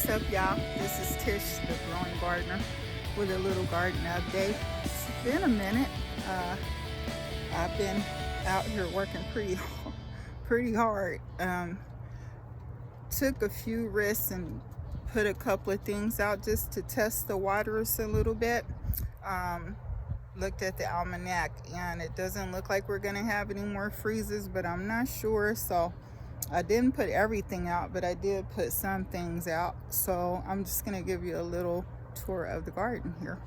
What's up, y'all? This is Tish, the growing gardener, with a little garden update. It's been a minute. I've been out here working pretty hard. Took a few risks and put a couple of things out just to test the waters a little bit. Looked at the almanac and it doesn't look like we're gonna have any more freezes, but I'm not sure, so I didn't put everything out, but I did put some things out. So I'm just gonna give you a little tour of the garden here.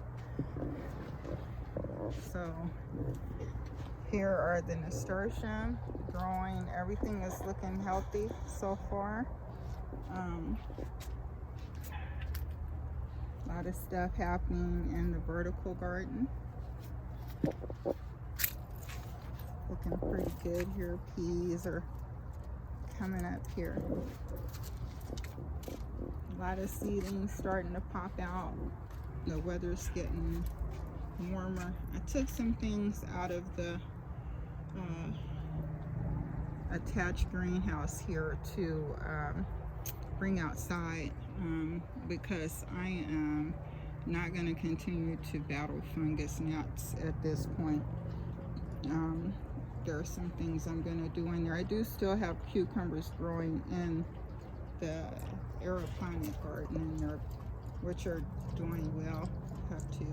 So here are the nasturtium growing. Everything is looking healthy so far. A lot of stuff happening in the vertical garden. Looking pretty good here. Peas are coming up here. A lot of seedlings starting to pop out. The weather's getting warmer. I took some things out of the attached greenhouse here to bring outside because I am not going to continue to battle fungus gnats at this point. There are some things I'm going to do in there. I do still have cucumbers growing in the aeroponic garden in there, which are doing well. I'll have to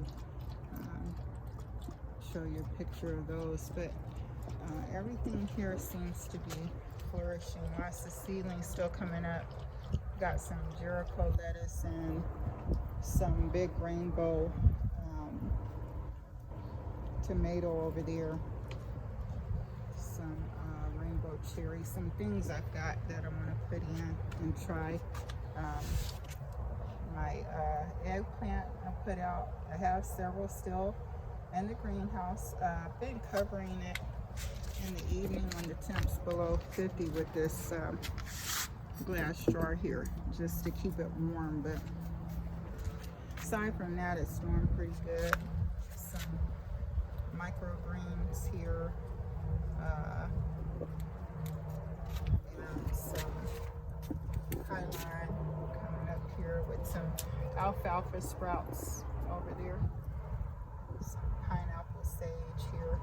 show you a picture of those, but everything here seems to be flourishing. Lots of seedlings still coming up. Got some Jericho lettuce and some big rainbow tomato over there. Some rainbow cherry, some things I've got that I'm gonna put in and try. My eggplant I put out. I have several still in the greenhouse. I've been covering it in the evening when the temp's below 50 with this glass jar here, just to keep it warm. But aside from that, it's doing pretty good. Some microgreens here. And some highline coming up here with some alfalfa sprouts over there. Some pineapple sage here.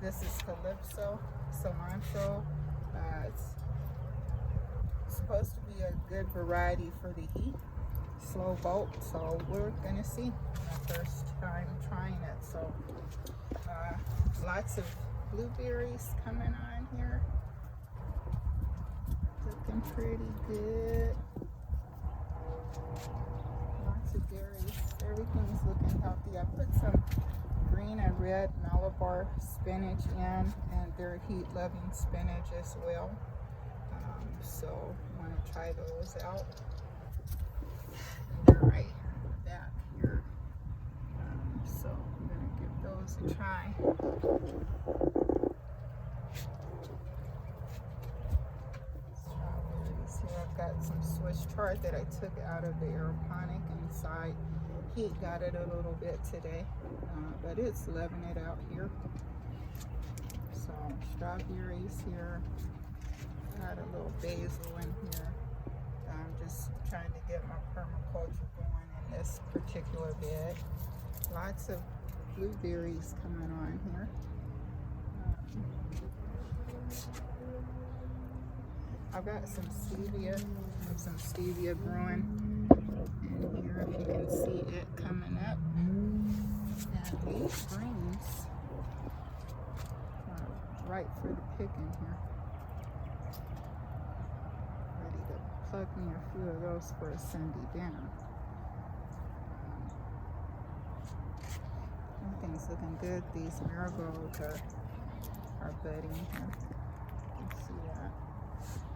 This is calypso, cilantro. It's supposed to be a good variety for the heat. Slow bolt, so we're gonna see. My first time trying it, so lots of blueberries coming on here, looking pretty good. Lots of berries. Everything's looking healthy. I put some green and red Malabar spinach in, and they're heat-loving spinach as well. So I want to try those out. They're right back here. So I'm going to give those a try. Strawberries here. I've got some Swiss chard that I took out of the aeroponic inside. Heat got it a little bit today, but it's loving it out here. So strawberries here. Got a little basil in here. I'm just trying to get my permaculture going in this particular bed. Lots of blueberries coming on here. I've got some stevia growing in here, if you can see it coming up. And these greens are right for the picking here. Plug me a few of those for a Sunday dinner. Everything's looking good. These marigolds are budding here. You can see that.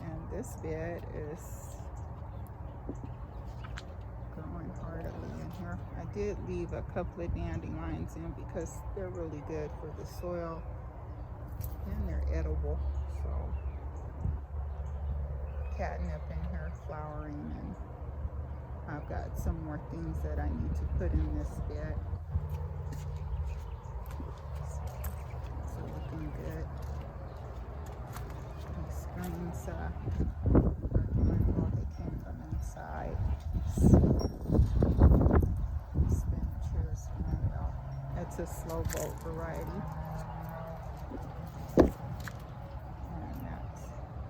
And this bed is growing heartily in here. I did leave a couple of dandelions in because they're really good for the soil and they're edible. So catnip in here flowering, and I've got some more things that I need to put in this bed. So looking good. These greens are inside. Spinachers doing well. It's a slow boat variety. And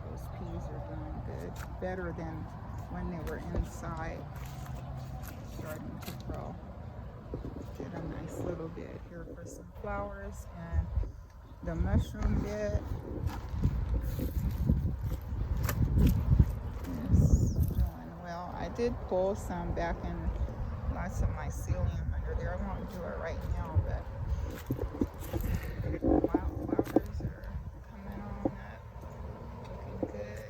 those peas are doing good. Better than when they were inside. Starting to grow. Did a nice little bed here for some flowers, and the mushroom bed is doing well. I did pull some back in lots of mycelium under there. I won't do it right now, but wildflowers are coming on up, looking good.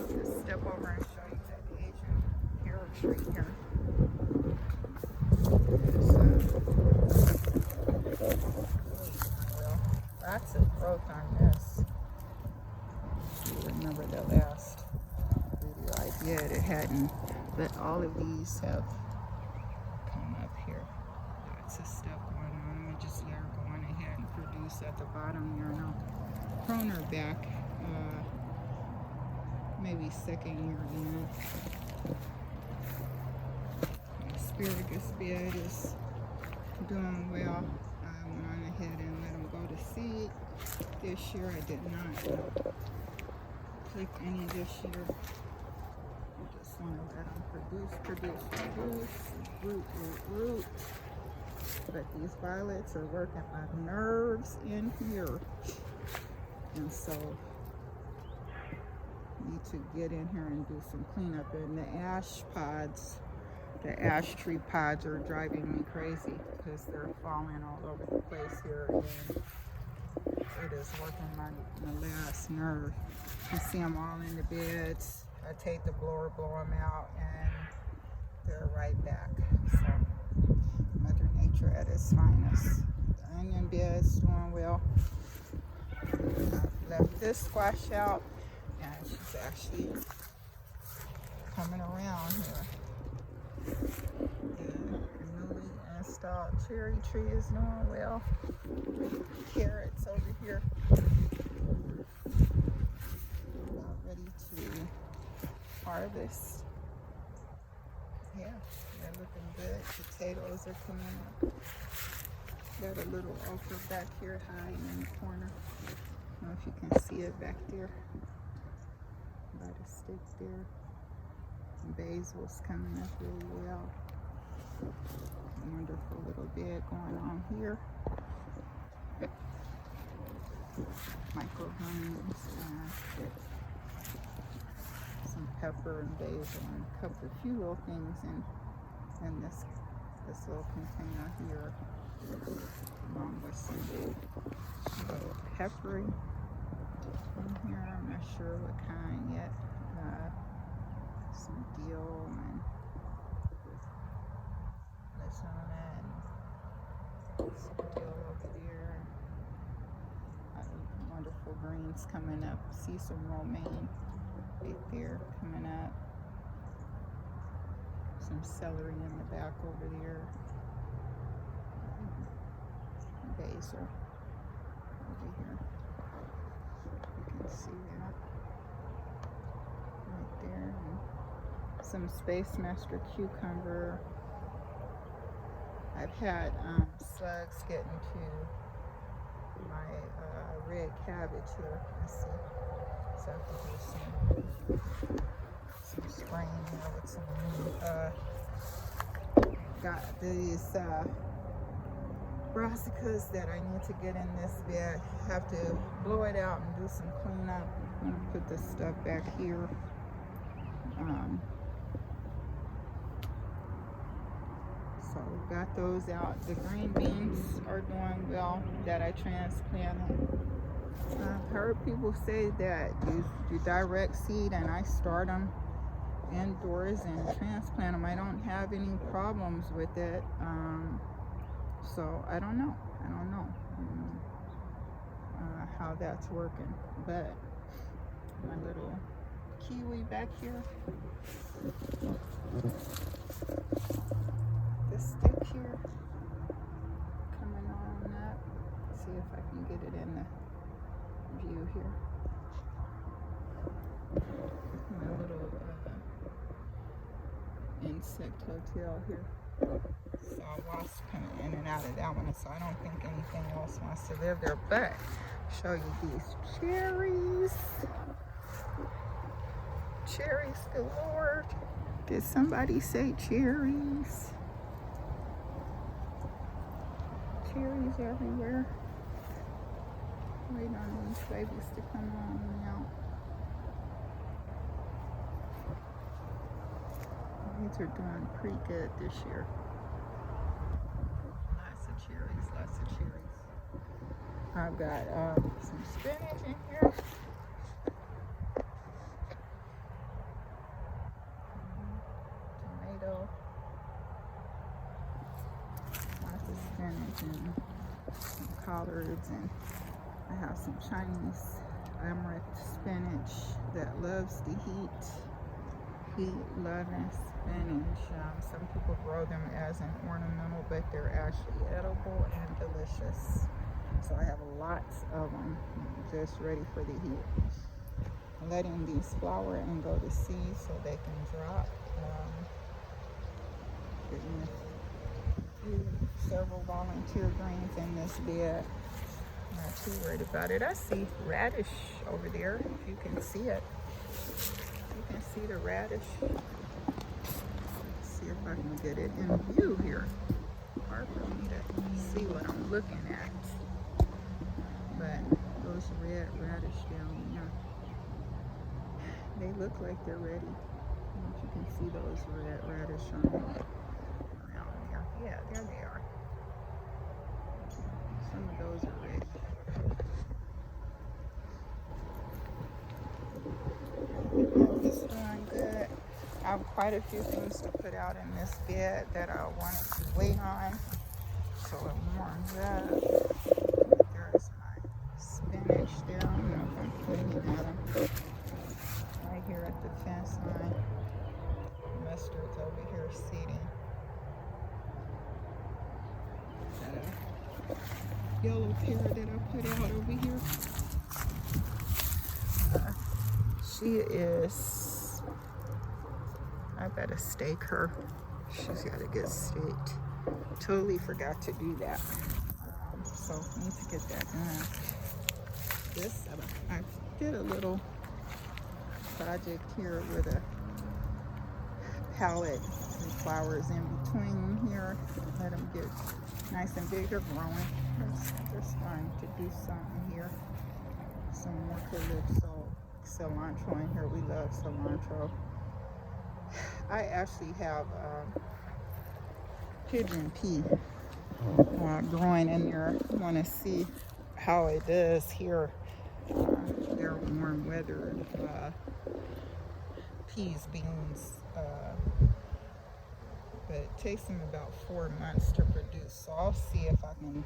Just step over and show you that Asian carrot tree here. Lots of growth on this. If you remember the last video I did, it hadn't, but all of these have come up here. Lots of stuff going on. Let me just let her go on ahead and produce at the bottom here, and I'll prune her back maybe second year in. The asparagus bed is doing well. I went on ahead and let them go to seed. This year I did not click any this year. I just want to let them produce, root. But these violets are working my nerves in here. And so need to get in here and do some cleanup. And the ash pods, the ash tree pods are driving me crazy because they're falling all over the place here, and it is working my last nerve. You see them all in the beds. I take the blower, blow them out, and they're right back. So Mother Nature at its finest. The onion bed's doing well. I left this squash out, and she's actually coming around here. The newly installed cherry tree is doing well. Carrots over here. About ready to harvest. Yeah, they're looking good. Potatoes are coming up. Got a little okra back here high in the corner. I don't know if you can see it back there. By the stick there. Basil's coming up really well. Wonderful little bed going on here. Microgreens and some pepper and basil and a few little things in this little container here, along with some little peppery in here. I'm not sure what kind yet. Some dill and lasagna and some dill over there. Wonderful greens coming up. See some romaine right there coming up. Some celery in the back over there. Basil over here. You can see that right there. And some Space Master cucumber. I've had slugs get into my red cabbage here. Let's see. So I have to do some spraying here with some got these brassicas that I need to get in this bed. Have to blow it out and do some cleanup. I'm gonna put this stuff back here. So got those out. The green beans are doing well that I transplanted. I've heard people say that you direct seed, and I start them indoors and transplant them. I don't have any problems with it. So I don't know how that's working. But my little kiwi back here, this stick here coming on up. See if I can get it in the view here. My insect hotel here. Saw wasps coming in and out of that one, so I don't think anything else wants to live there. But show you these cherries. Cherries galore. Did somebody say cherries? Cherries everywhere. Waiting on these babies to come on now. These are doing pretty good this year. Lots of cherries, lots of cherries. I've got some spinach in here. Tomato. Lots of spinach and some collards, and I have some Chinese amaranth spinach that loves the heat. Heat-loving spinach. Some people grow them as an ornamental, but they're actually edible and delicious. So I have lots of them just ready for the heat. I'm letting these flower and go to seed so they can drop. Several volunteer greens in this bed. I'm not too worried about it. I see radish over there, if you can see it. You can see the radish. Let's see if I can get it in view here. Hard for me to see what I'm looking at. But those red radish down there, they look like they're ready. You can see those red radish on them around there. Yeah, there they are. Some of those are ready. It's doing good. I have quite a few things to put out in this bed that I wanted to wait on so it warms up. There's my spinach there. I don't know if I'm putting at them. Right here at the fence line. Mustard's over here seeding. Got a yellow pear that I put out over here. She is, I gotta stake her. She's gotta get staked. Totally forgot to do that. So I need to get that done. This, I did a little project here with a palette and flowers in between here. Let them get nice and big. They're growing. They're starting to do something here. Some more calypso, cilantro in here. We love cilantro. I actually have pigeon pea growing in there. I want to see how it does here. They're warm weathered peas, beans, but it takes them about 4 months to produce. So I'll see if I can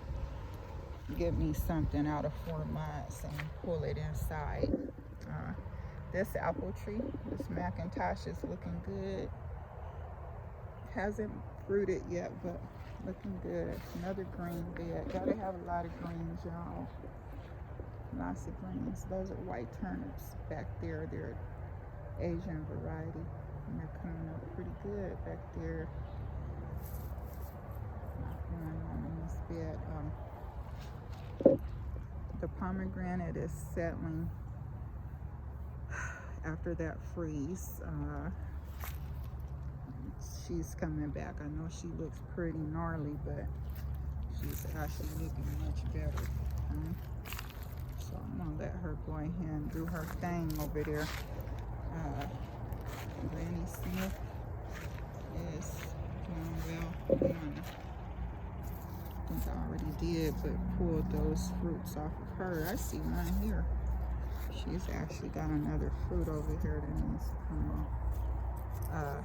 get me something out of 4 months and pull it inside. This apple tree, this Macintosh, is looking good. Hasn't fruited yet, but looking good. Another green bed. Gotta have a lot of greens, y'all. Lots of greens. Those are white turnips back there. They're Asian variety, and they're coming up pretty good back there. Going on in this bed. The pomegranate is settling after that freeze. She's coming back. I know she looks pretty gnarly, but she's actually looking much better. So I'm gonna let her go ahead and do her thing over there. Granny Smith is doing well. I think I already did, but pulled those fruits off of her. I see one here. She's actually got another fruit over here that needs to come off.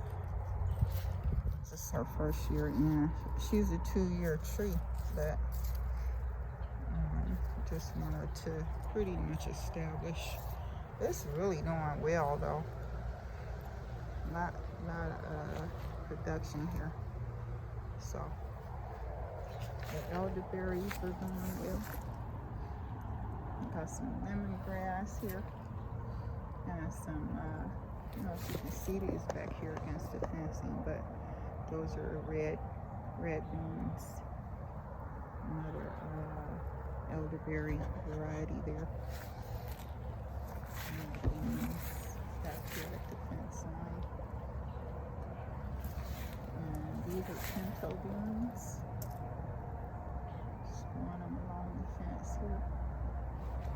This is her first year in. She's a 2-year tree, but just wanted to pretty much establish. It's really doing well though. Lot of production here. So the elderberries are doing well. Got some lemongrass here and some, I don't know if you can see these back here against the fencing, but Those are red beans. Another elderberry variety there. And beans back here at the fence line. And these are pinto beans. Just growing them along the fence here.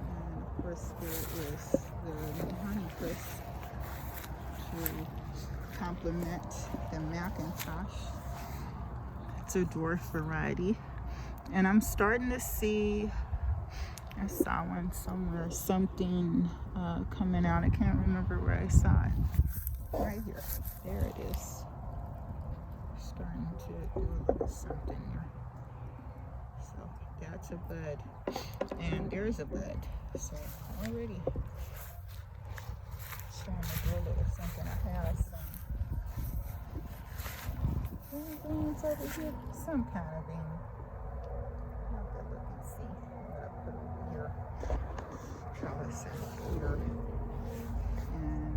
And of course there is the honeycrisp to complement the Macintosh. It's a dwarf variety. And I'm starting to see, I saw one somewhere, something coming out. I can't remember where I saw it. Right here. There it is. Starting to do a little something there. So that's a bud. And there's a bud. So already trying to do a little something. I have some beans over here. Some kind of bean. I'll have to look and see what I put over here. Trellis and here. And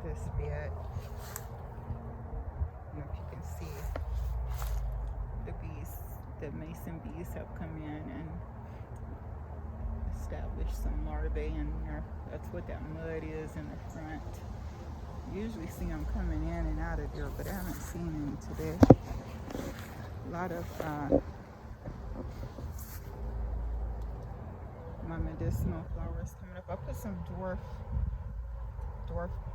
this bed. And if you can see, the bees, the mason bees have come in and established some larvae in there. That's what that mud is in the front. Usually see them coming in and out of there, but I haven't seen any today. A lot of my medicinal flowers coming up. I put some dwarf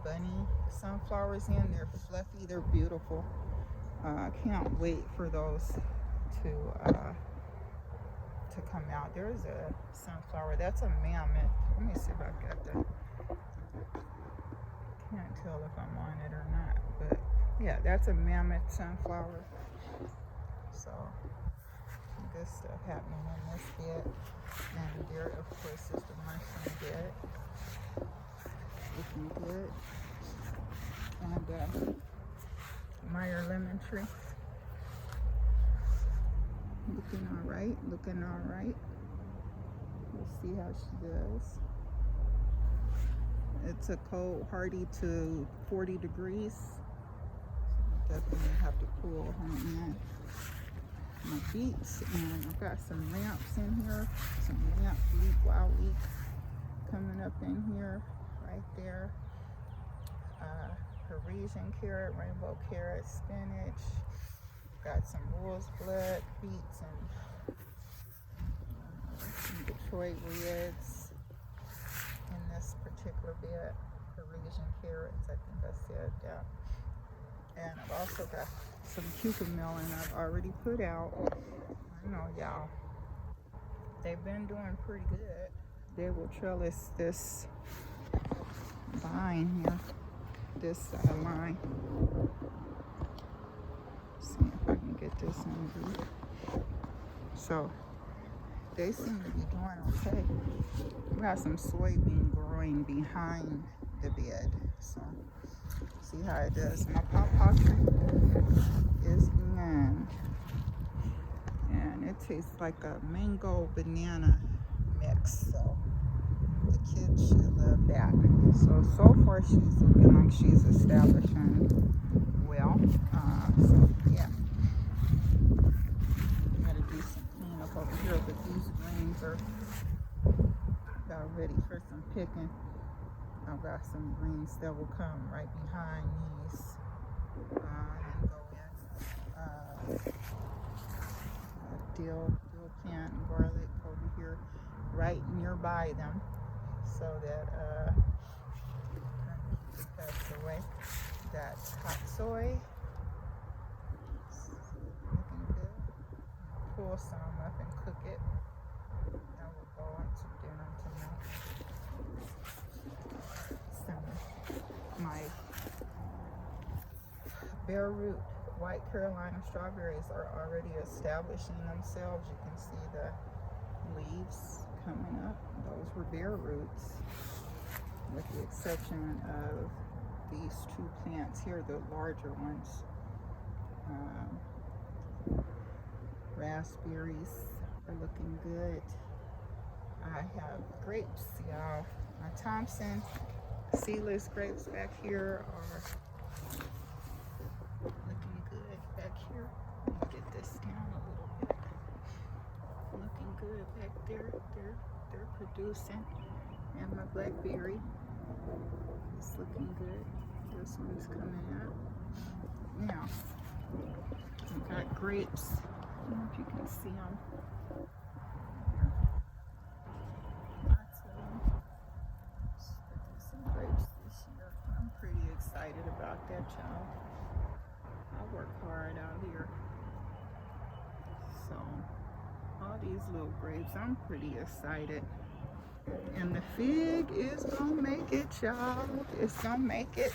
bunny sunflowers in. They're fluffy, they're beautiful. I can't wait for those to come out. There's a sunflower, that's a mammoth. Let me see if I've got that. Can't tell if I'm on it or not, but yeah, that's a mammoth sunflower. So good stuff happening in this bed. And there, of course, is the mushroom bed. Looking good. And Meyer lemon tree. Looking all right. Looking all right. We'll see how she does. It's a cold, hardy to 40 degrees. So definitely have to cool her in. My beets, and I've got some lamps in here. Some lamp leek, wild leek coming up in here, right there. Parisian carrot, rainbow carrot, spinach. Got some wolf's blood, beets, and some Detroit reds in this particular bed. Parisian carrots, I think I said that. And I've also got some cucumber I've already put out. I know y'all, they've been doing pretty good. They will trellis this vine here, this line. See if I can get this in here. So they seem to be doing okay. We got some soybean growing behind the bed, so see how it does. My pawpaw tree is in, and it tastes like a mango banana mix, so the kids should love that. So far she's looking like she's establishing well. So yeah, I'm gonna do some cleanup over here, but these greens are about ready for some picking. I've got some greens that will come right behind these and go in. Dill plant and garlic over here right nearby them, so that keep the pests away. Got hot soy, looking good. Pull some up and cook it. That will go into dinner tonight. My bare root white Carolina strawberries are already establishing themselves. You can see the leaves coming up. Those were bare roots, with the exception of these two plants here, the larger ones. Raspberries are looking good. I have grapes, y'all. My Thompson seedless grapes back here are looking good back they're producing. And my blackberry is looking good. This one's coming out. Now, I've got grapes. I don't know if you can see them. Lots of them. Some grapes this year. I'm pretty excited about that, child. I work hard out here. So, all these little grapes, I'm pretty excited. And the fig is gonna make it, y'all. It's gonna make it.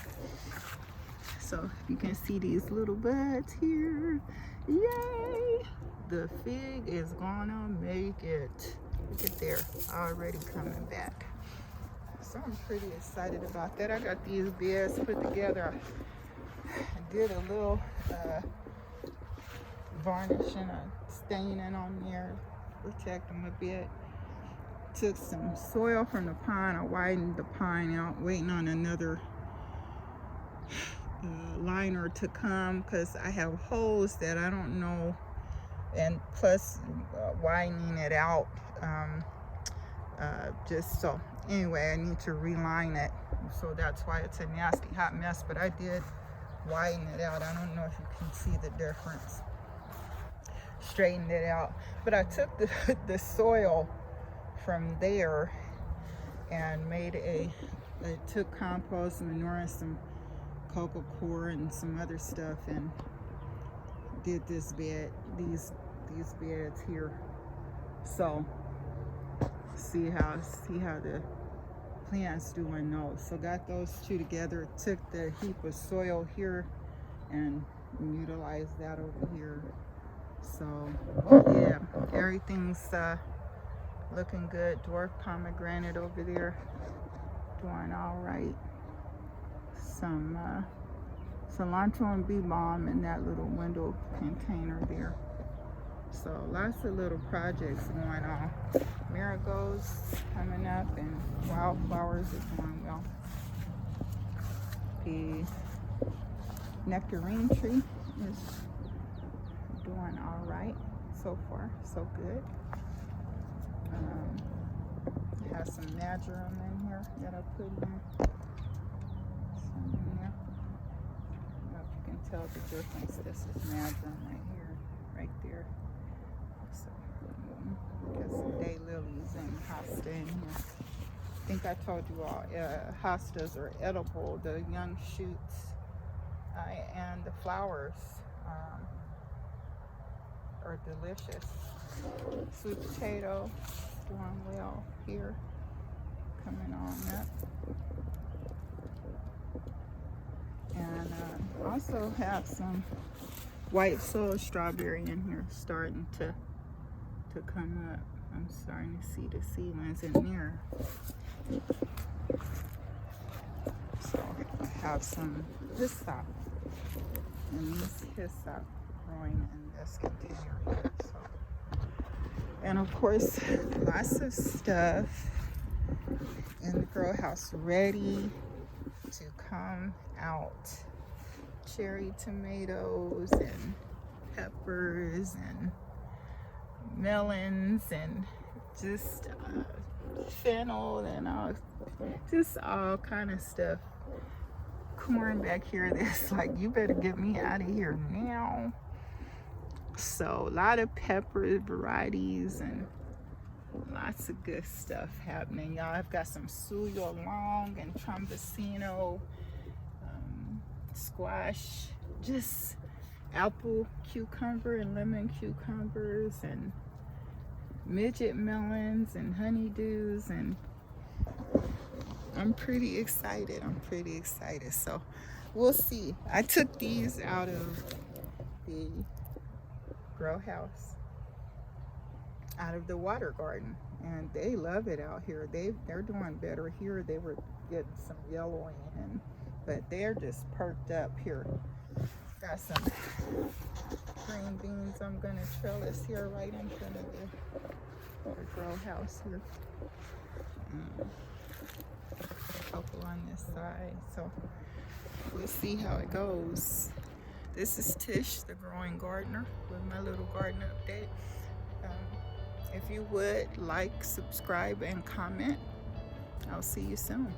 So you can see these little buds here. Yay! The fig is gonna make it. Look at there, already coming back. So I'm pretty excited about that. I got these beds put together. I did a little varnishing or staining on there, protect them a bit. Took some soil from the pine. I widened the pine out, waiting on another liner to come because I have holes that I don't know, and plus widening it out just so. Anyway, I need to reline it, so that's why it's a nasty hot mess, but I did widen it out. I don't know if you can see the difference. Straightened it out, but I took the soil from there and made I took compost, manure, and some cocoa coir and some other stuff, and did this bed, these beds here. So see how the plants doing those. So got those two together, took the heap of soil here and utilized that over here. So yeah, everything's looking good. Dwarf pomegranate over there doing all right. Some cilantro and bee balm in that little window container there. So lots of little projects going on. Marigolds coming up and wildflowers are going well. The nectarine tree is doing all right so far, so good. Has some marjoram in here that I put in. Some in there. I don't know if you can tell the difference. This is marjoram right here, right there. So, got some daylilies and hosta in here. I think I told you all, hostas are edible. The young shoots and the flowers are delicious. Sweet potato doing well here, coming on up. And also have some white soul strawberry in here starting to come up. I'm starting to see the seedlings in there. So I have some hyssop, and these hyssop growing in this container here. So, and of course, lots of stuff in the grow house ready to come out. Cherry tomatoes and peppers and melons and just fennel and all kind of stuff. Corn back here that's like, you better get me out of here now. So a lot of pepper varieties and lots of good stuff happening, y'all. I've got some suyo long and trombosino, squash, just apple cucumber and lemon cucumbers and midget melons and honeydews, and I'm pretty excited. So we'll see. I took these out of the grow house, out of the water garden, and they love it out here. They're doing better here. They were getting some yellowing in, but they're just perked up here. Got some green beans I'm gonna trellis here right in front of the grow house here. A couple on this side, so we'll see how it goes. This is Tish, the growing gardener, with my little garden update. If you would like, subscribe, and comment. I'll see you soon.